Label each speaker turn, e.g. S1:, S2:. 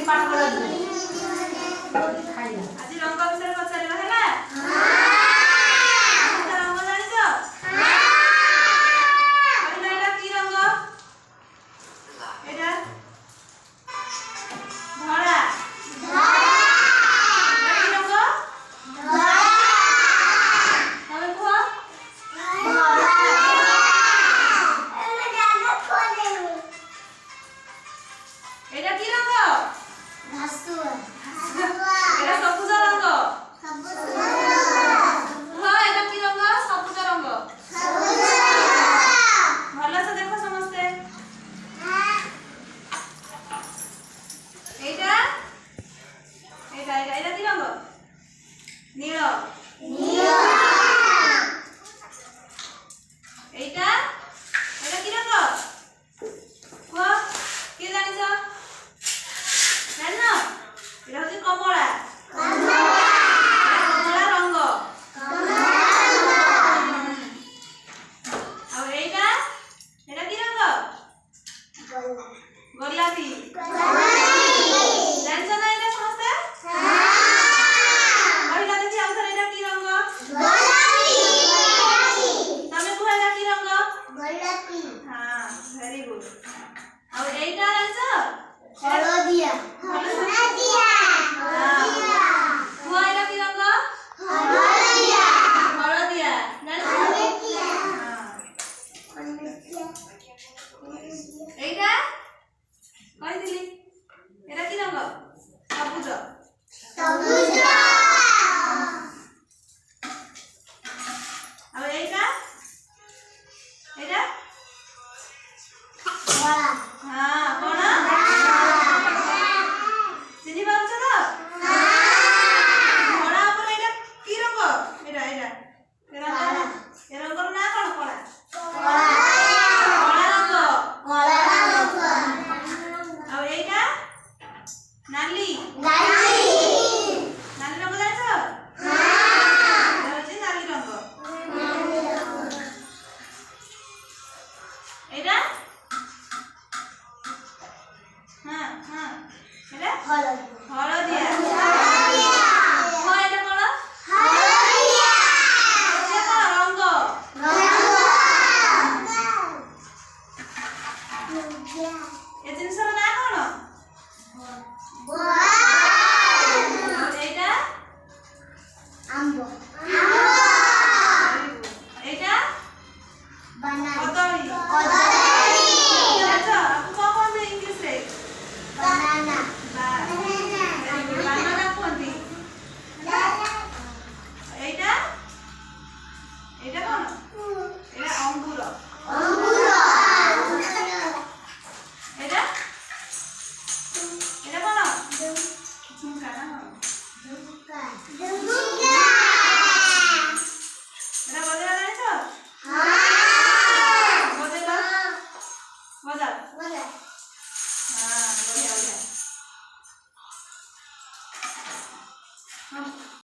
S1: पाठ पढ़ा दे
S2: ଖାଇଲା
S1: आज रंग विषय पचारिबा हैला रंग जानिछ कहला एटा की रंग एटा धळा की रंग तमे कुह एटा की रंग एटा सबुज रंग हां एटा की रंग सबुज रंग भलो से देखो समस्ते एटा एटा एटा एटा की रंग नील एटा एटा की रंग कुह के जानिछ জানো এটা হচ্ছে কমলা কমলা রঙ আর এইটা এটা কি রঙ গোলাপি জানছো না এটা সমস্ত কইলা দেখি আউথরে এটা কি রঙ গোলাপি তুমি কুহ এটা কি রঙ গোলাপি হ্যাঁ ভেরি গুড আর এইটা জানছো হলদিয়া হলদিয়া কুয়া এটা কি রঙ হলদিয়া হলদিয়া হলদিয়া এইটা কইছিলি এটা কি রঙ সবুজ সবুজ আর এইটা এটা কলা হ্যাঁ কলা চিনি পাচ্ছ তো কলা উপরে এটা কি রঙ এটা এটা এ রঙর না কোন কলা কলা রঙ আর এইটা নালি নালি নালি রঙ জানিছ এটা হচ্ছে নালি রঙ এটা হ্যাঁ হ্যাঁ এটা হলদিয়া হ্যাঁ এটা কোন হলদিয়া এটা রঙ এ জিনিসের না কোন এইটা
S2: আম্ব
S1: এইটা
S2: বানানা
S1: কদলী
S2: কদলী
S1: আচ্ছা আপু কখন বলবে ইংলিশে
S2: বানানা
S1: বানানা কোনটি এইটা এইটা কোন